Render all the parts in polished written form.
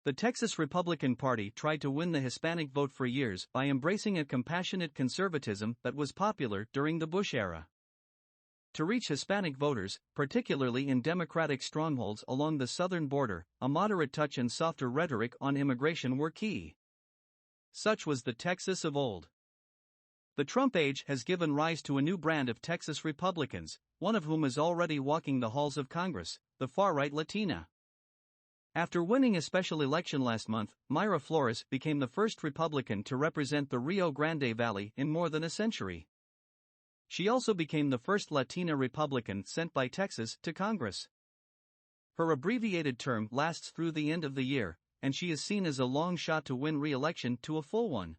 The Texas Republican Party tried to win the Hispanic vote for years by embracing a compassionate conservatism that was popular during the Bush era. To reach Hispanic voters, particularly in Democratic strongholds along the southern border, a moderate touch and softer rhetoric on immigration were key. Such was the Texas of old. The Trump age has given rise to a new brand of Texas Republicans, one of whom is already walking the halls of Congress, the far-right Latina. After winning a special election last month, Mayra Flores became the first Republican to represent the Rio Grande Valley in more than a century. She also became the first Latina Republican sent by Texas to Congress. Her abbreviated term lasts through the end of the year, and she is seen as a long shot to win re-election to a full one.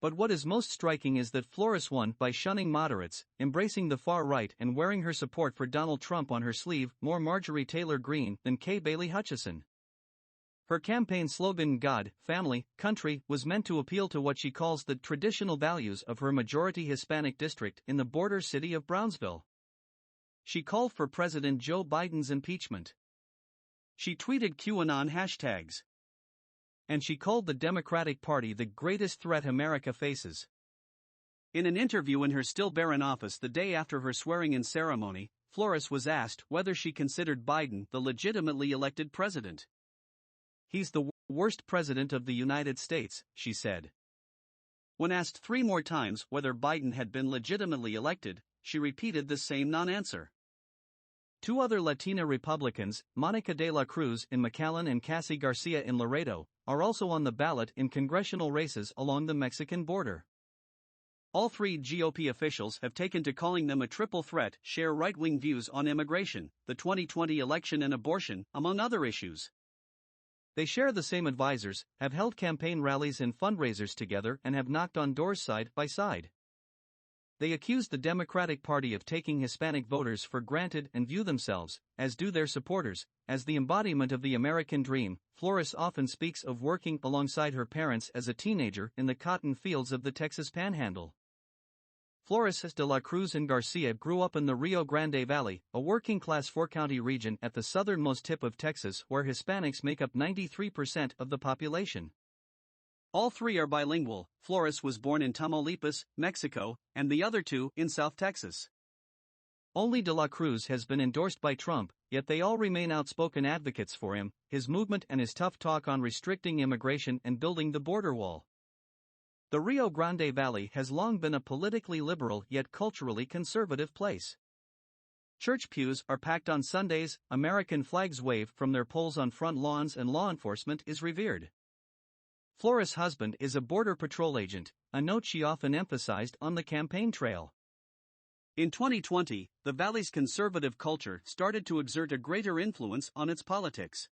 But what is most striking is that Flores won by shunning moderates, embracing the far right and wearing her support for Donald Trump on her sleeve, more Marjorie Taylor Greene than Kay Bailey Hutchison. Her campaign slogan God, Family, Country was meant to appeal to what she calls the traditional values of her majority Hispanic district in the border city of Brownsville. She called for President Joe Biden's impeachment. She tweeted QAnon hashtags. And she called the Democratic Party the greatest threat America faces. In an interview in her still barren office the day after her swearing-in ceremony, Flores was asked whether she considered Biden the legitimately elected president. "He's the worst president of the United States," she said. When asked 3 more times whether Biden had been legitimately elected, she repeated the same non-answer. 2 other Latina Republicans, Monica de la Cruz in McAllen and Cassie Garcia in Laredo, are also on the ballot in congressional races along the Mexican border. All 3 GOP officials have taken to calling them a triple threat, share right-wing views on immigration, the 2020 election and abortion, among other issues. They share the same advisors, have held campaign rallies and fundraisers together and have knocked on doors side by side. They accuse the Democratic Party of taking Hispanic voters for granted and view themselves, as do their supporters, as the embodiment of the American dream. Flores often speaks of working alongside her parents as a teenager in the cotton fields of the Texas Panhandle. Flores de la Cruz and Garcia grew up in the Rio Grande Valley, a working-class 4-county region at the southernmost tip of Texas where Hispanics make up 93% of the population. All 3 are bilingual. Flores was born in Tamaulipas, Mexico, and the other 2 in South Texas. Only de la Cruz has been endorsed by Trump, yet they all remain outspoken advocates for him, his movement and his tough talk on restricting immigration and building the border wall. The Rio Grande Valley has long been a politically liberal yet culturally conservative place. Church pews are packed on Sundays, American flags wave from their poles on front lawns, and law enforcement is revered. Flores' husband is a border patrol agent, a note she often emphasized on the campaign trail. In 2020, the Valley's conservative culture started to exert a greater influence on its politics.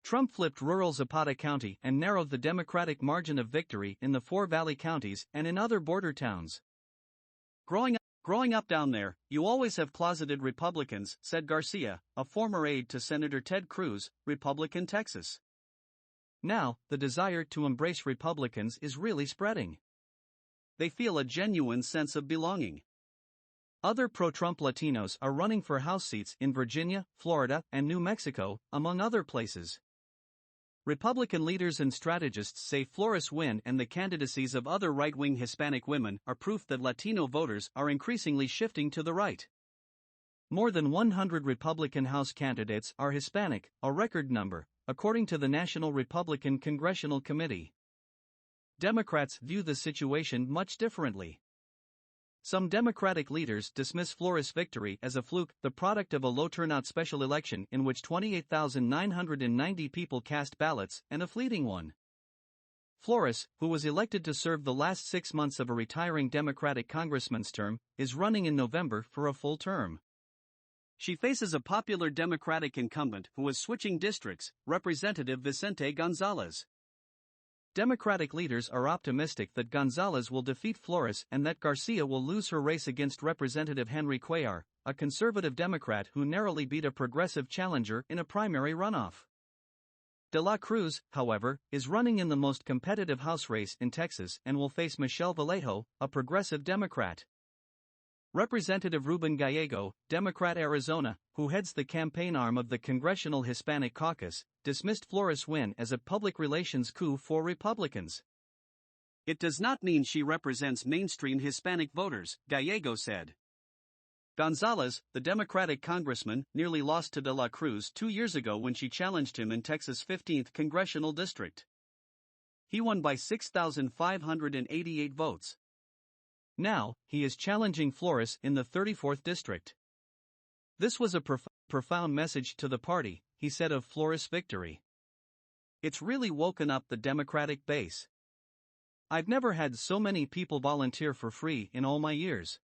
Trump flipped rural Zapata County and narrowed the Democratic margin of victory in the 4 Valley counties and in other border towns. Growing up down there, you always have closeted Republicans, said Garcia, a former aide to Senator Ted Cruz, Republican Texas. Now, the desire to embrace Republicans is really spreading. They feel a genuine sense of belonging. Other pro-Trump Latinos are running for House seats in Virginia, Florida, and New Mexico, among other places. Republican leaders and strategists say Flores' win and the candidacies of other right-wing Hispanic women are proof that Latino voters are increasingly shifting to the right. More than 100 Republican House candidates are Hispanic, a record number, according to the National Republican Congressional Committee. Democrats view the situation much differently. Some Democratic leaders dismiss Flores' victory as a fluke, the product of a low-turnout special election in which 28,990 people cast ballots, and a fleeting one. Flores, who was elected to serve the last 6 months of a retiring Democratic congressman's term, is running in November for a full term. She faces a popular Democratic incumbent who is switching districts, Representative Vicente Gonzalez. Democratic leaders are optimistic that Gonzalez will defeat Flores and that Garcia will lose her race against Representative Henry Cuellar, a conservative Democrat who narrowly beat a progressive challenger in a primary runoff. De la Cruz, however, is running in the most competitive House race in Texas and will face Michelle Vallejo, a progressive Democrat. Representative Ruben Gallego, Democrat Arizona, who heads the campaign arm of the Congressional Hispanic Caucus, dismissed Flores' win as a public relations coup for Republicans. It does not mean she represents mainstream Hispanic voters, Gallego said. Gonzalez, the Democratic congressman, nearly lost to de la Cruz 2 years ago when she challenged him in Texas' 15th congressional district. He won by 6,588 votes. Now, he is challenging Flores in the 34th district. This was a profound message to the party, he said of Flores Victory. It's really woken up the Democratic base. I've never had so many people volunteer for free in all my years.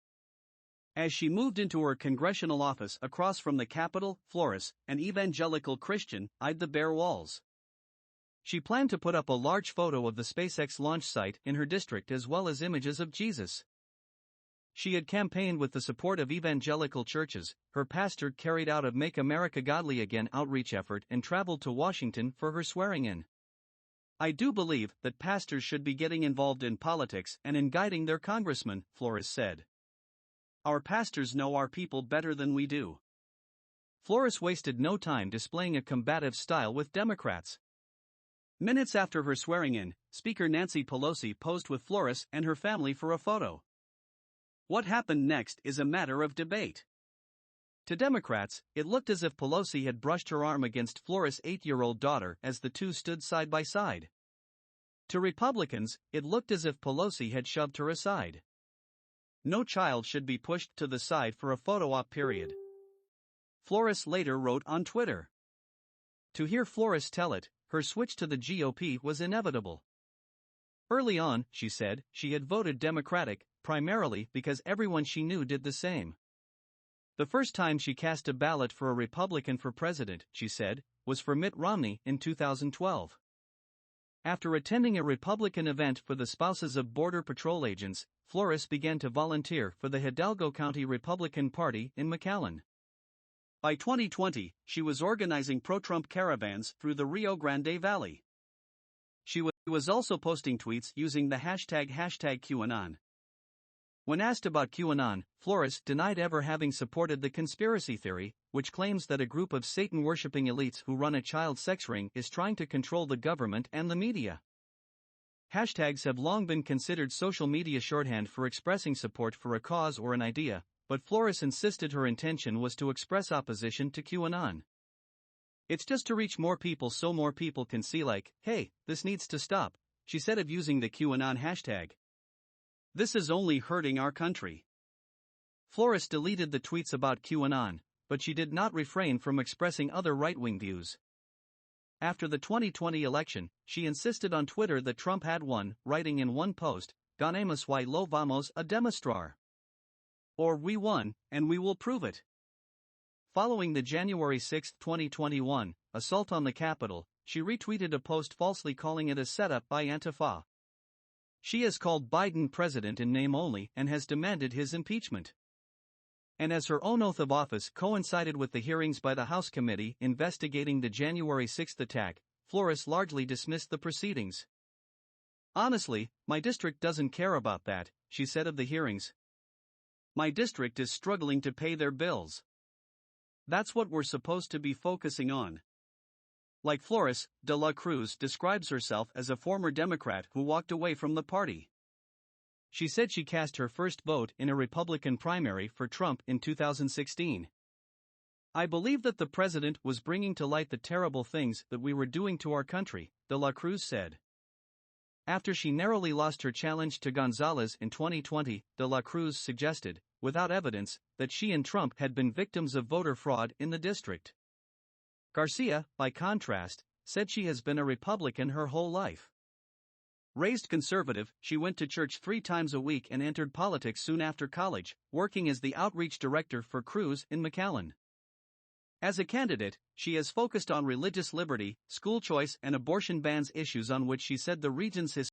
As she moved into her congressional office across from the Capitol, Flores, an evangelical Christian, eyed the bare walls. She planned to put up a large photo of the SpaceX launch site in her district as well as images of Jesus. She had campaigned with the support of evangelical churches. Her pastor carried out a Make America Godly Again outreach effort and traveled to Washington for her swearing-in. I do believe that pastors should be getting involved in politics and in guiding their congressmen, Flores said. Our pastors know our people better than we do. Flores wasted no time displaying a combative style with Democrats. Minutes after her swearing-in, Speaker Nancy Pelosi posed with Flores and her family for a photo. What happened next is a matter of debate. To Democrats, it looked as if Pelosi had brushed her arm against Flores' 8-year-old daughter as the two stood side by side. To Republicans, it looked as if Pelosi had shoved her aside. No child should be pushed to the side for a photo op period. Flores later wrote on Twitter. To hear Flores tell it, her switch to the GOP was inevitable. Early on, she said, she had voted Democratic, primarily because everyone she knew did the same. The first time she cast a ballot for a Republican for president, she said, was for Mitt Romney in 2012. After attending a Republican event for the spouses of Border Patrol agents, Flores began to volunteer for the Hidalgo County Republican Party in McAllen. By 2020, she was organizing pro-Trump caravans through the Rio Grande Valley. She was also posting tweets using the hashtag #QAnon. When asked about QAnon, Flores denied ever having supported the conspiracy theory, which claims that a group of Satan-worshipping elites who run a child sex ring is trying to control the government and the media. Hashtags have long been considered social media shorthand for expressing support for a cause or an idea, but Flores insisted her intention was to express opposition to QAnon. It's just to reach more people so more people can see like, hey, this needs to stop, she said of using the QAnon hashtag. This is only hurting our country. Flores deleted the tweets about QAnon, but she did not refrain from expressing other right-wing views. After the 2020 election, she insisted on Twitter that Trump had won, writing in one post, "Ganamos y lo vamos a demostrar." Or we won, and we will prove it. Following the January 6, 2021, assault on the Capitol, she retweeted a post falsely calling it a setup by Antifa. She has called Biden president in name only and has demanded his impeachment. And as her own oath of office coincided with the hearings by the House committee investigating the January 6 attack, Flores largely dismissed the proceedings. Honestly, my district doesn't care about that, she said of the hearings. My district is struggling to pay their bills. That's what we're supposed to be focusing on. Like Flores, de la Cruz describes herself as a former Democrat who walked away from the party. She said she cast her first vote in a Republican primary for Trump in 2016. I believe that the president was bringing to light the terrible things that we were doing to our country, de la Cruz said. After she narrowly lost her challenge to Gonzalez in 2020, de la Cruz suggested, without evidence, that she and Trump had been victims of voter fraud in the district. Garcia, by contrast, said she has been a Republican her whole life. Raised conservative, she went to church 3 times a week and entered politics soon after college, working as the outreach director for Cruz in McAllen. As a candidate, she has focused on religious liberty, school choice and abortion bans, issues on which she said the region's